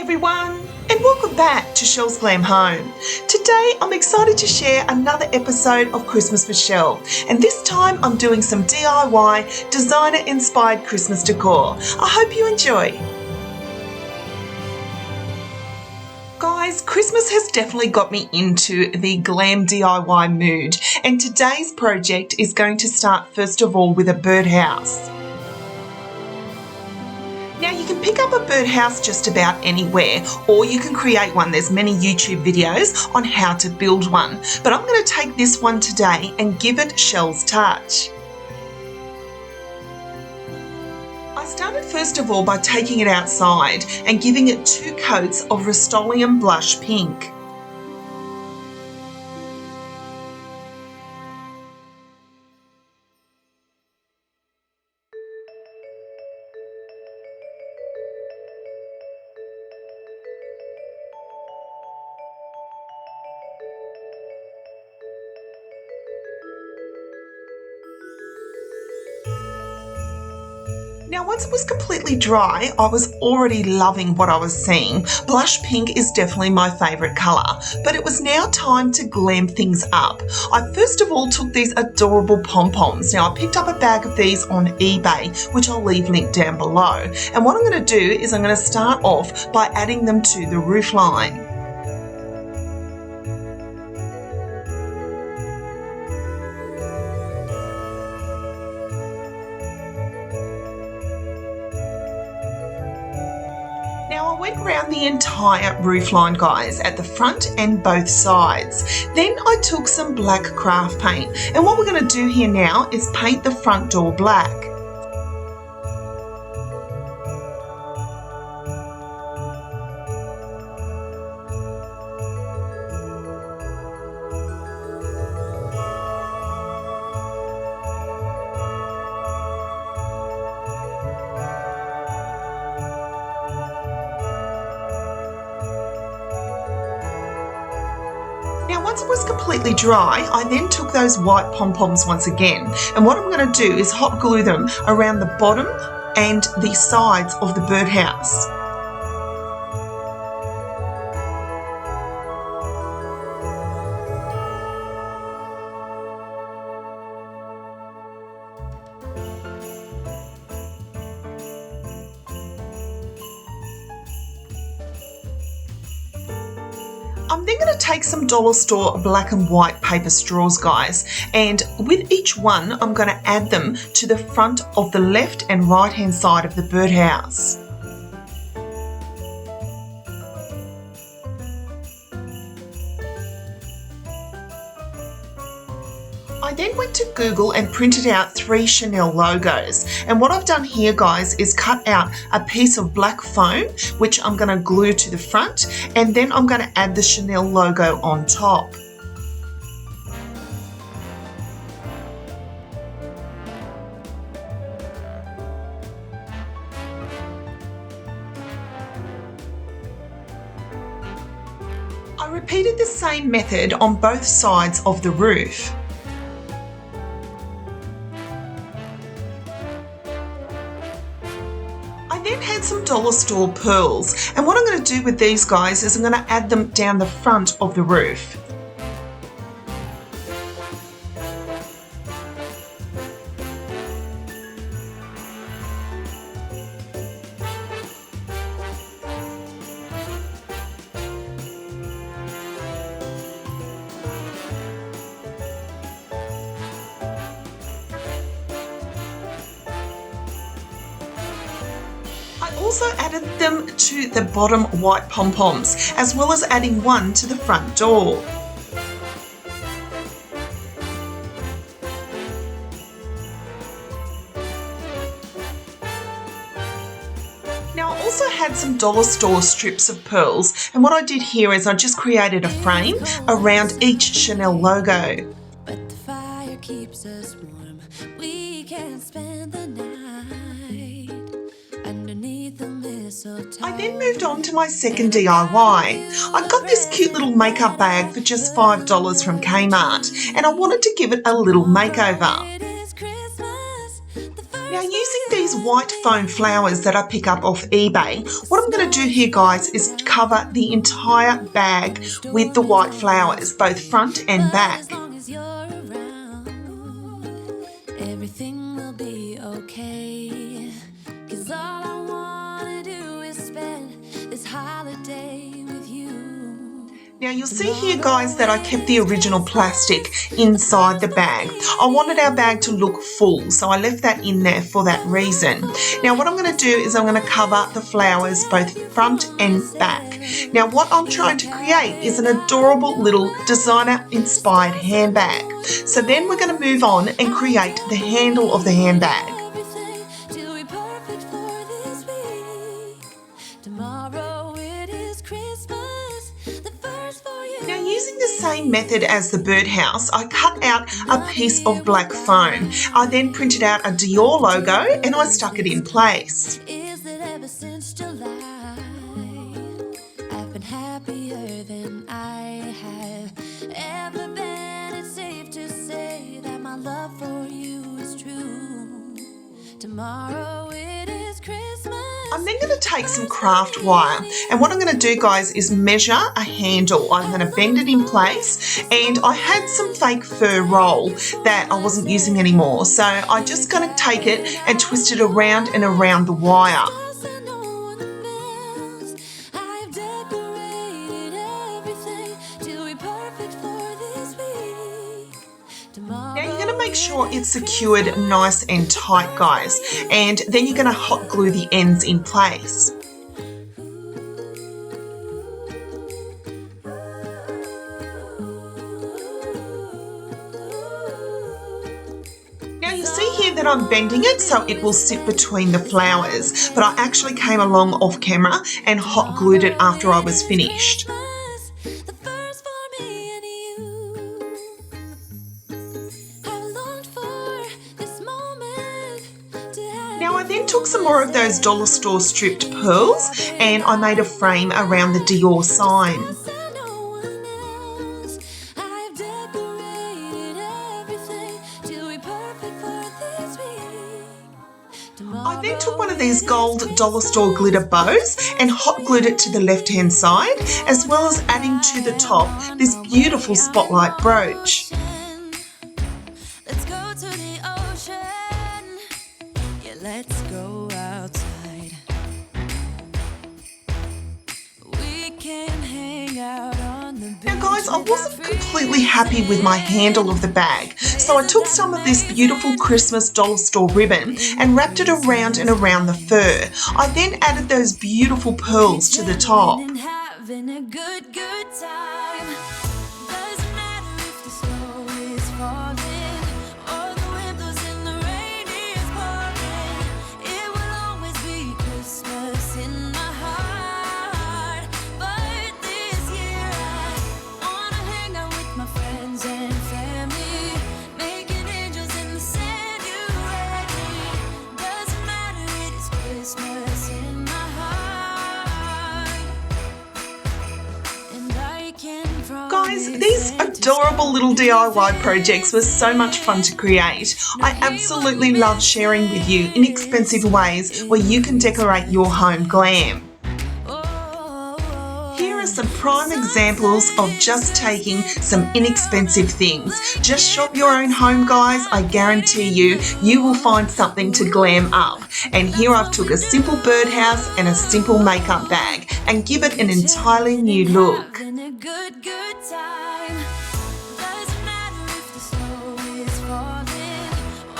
everyone, and welcome back to Shel's Glam Home. Today I'm excited to share another episode of Christmas with Shel, and this time I'm doing some DIY designer inspired Christmas decor. I hope you enjoy. Guys, Christmas has definitely got me into the glam DIY mood, and today's project is going to start first of all with a birdhouse. Now you can pick up a birdhouse just about anywhere, or you can create one. There's many YouTube videos on how to build one, but I'm going to take this one today and give it Shel's touch. I started first of all by taking it outside and giving it 2 coats of Rust-Oleum Blush Pink. Now once it was completely dry, I was already loving what I was seeing. Blush pink is definitely my favourite colour, but it was now time to glam things up. I first of all took these adorable pom-poms. Now I picked up a bag of these on eBay, which I'll leave linked down below. And what I'm going to do is I'm going to start off by adding them to the roof line. Now I went around the entire roofline, guys, at the front and both sides. Then I took some black craft paint, and what we're going to do here now is paint the front door black. Now once it was completely dry, I then took those white pom-poms once again, and what I'm going to do is hot glue them around the bottom and the sides of the birdhouse. I'm then going to take some dollar store black and white paper straws, guys, and with each one I'm going to add them to the front of the left and right hand side of the birdhouse. I then went to Google and printed out 3 Chanel logos, and what I've done here, guys, is cut out a piece of black foam which I'm going to glue to the front, and then I'm going to add the Chanel logo on top. I repeated the same method on both sides of the roof. I then had some dollar store pearls, and what I'm going to do with these, guys, is I'm going to add them down the front of the roof. I also added them to the bottom white pom-poms, as well as adding one to the front door. Now I also had some dollar store strips of pearls, and what I did here is I just created a frame around each Chanel logo. But the fire keeps us warm. We can spend the night underneath the mistletoe. I then moved on to my second DIY. I got this cute little makeup bag for just $5 from Kmart, and I wanted to give it a little makeover. It is Christmas, the Now, using these white foam flowers that I pick up off eBay, what I'm going to do here, guys, is cover the entire bag with the white flowers, both front and back. As long as you're around, everything will be okay. 'Cause all I wanna do is spend this holiday with you. Now, you'll see here, guys, that I kept the original plastic inside the bag. I wanted our bag to look full, so I left that in there for that reason. Now, what I'm going to do is I'm going to cover the flowers both front and back. Now, what I'm trying to create is an adorable little designer-inspired handbag. So then we're going to move on and create the handle of the handbag. Everything till we perfect for this week. Tomorrow it is Christmas, the first for you. Now, using the same method as the birdhouse, I cut out a piece of black foam. I then printed out a Dior logo and I stuck it in place. Is that ever since July, I've been happier than I have ever been. It's safe to say that my love for you is true. Tomorrow it is Christmas. I'm then going to take some craft wire, and what I'm going to do, guys, is measure a handle. I'm going to bend it in place, and I had some fake fur roll that I wasn't using anymore, so I'm just going to take it and twist it around and around the wire. I've decorated everything till we perfect for this week. Tomorrow. Now, you're going to make sure it's secured nice and tight, guys, and then you're going to hot glue the ends in place. Now, you see here that I'm bending it so it will sit between the flowers, but I actually came along off camera and hot glued it after I was finished. The first for me and you. I've longed for this moment to have. Now, I then took some more of those dollar store stripped pearls and I made a frame around the Dior sign. No one else. I've decorated everything till we perfect for this week. I then took one of these gold dollar store glitter bows and hot glued it to the left-hand side, as well as adding to the top this beautiful spotlight brooch. Let's go to the ocean. Yeah, let's go outside. We can hang out on the beach. Now, guys, I wasn't completely happy with my handle of the bag, so I took some of this beautiful Christmas dollar store ribbon and wrapped it around and around the fur. I then added those beautiful pearls to the top. And having a good time. Doesn't matter if the snow is falling or the wind blows and the rain is pouring. It will always be Christmas in my heart. But this year I wanna hang out with my friends and family, making angels in the sand. You and me. Doesn't matter, it is Christmas in my heart. And I can Guys, these adorable little DIY projects were so much fun to create. I absolutely love sharing with you inexpensive ways where you can decorate your home glam. Here are some prime examples of just taking some inexpensive things. Just shop your own home, guys. I guarantee you will find something to glam up. And here I've took a simple birdhouse and a simple makeup bag and give it an entirely new look. Having a good time. Doesn't matter if the snow is falling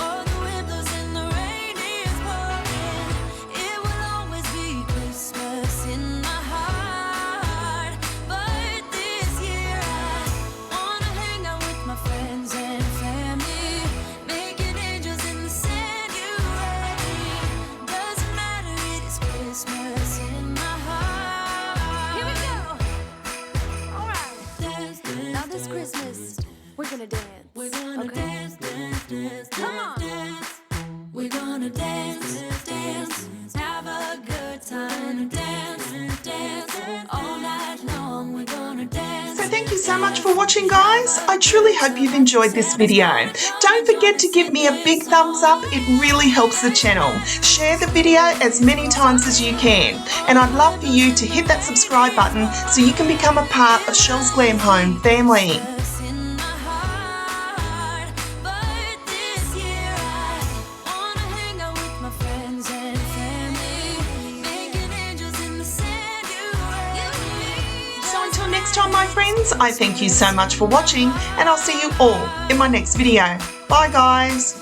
or the wind blows and the rain is pouring. It will always be Christmas in my heart. But this year I wanna hang out with my friends and family, making angels in the sand. You and me. Doesn't matter, it is Christmas in my heart. Here we go. All right. Now this Christmas, we're gonna dance. We're gonna dance, dance, dance. Come on. Dance. We're gonna dance, dance. Have a good time. Dance, dance. All night long, we're gonna dance. So thank you so much for watching, guys. I truly hope you've enjoyed this video. Don't forget to give me a big thumbs up. It really helps the channel. Share the video as many times as you can. And I'd love for you to hit that subscribe button so you can become a part of Shel's Glam Home family. In my heart, but this year I wanna hang out with my friends and family, making angels in the sand. You and me. So until next time, my friends, I thank you so much for watching, and I'll see you all in my next video. Bye, guys.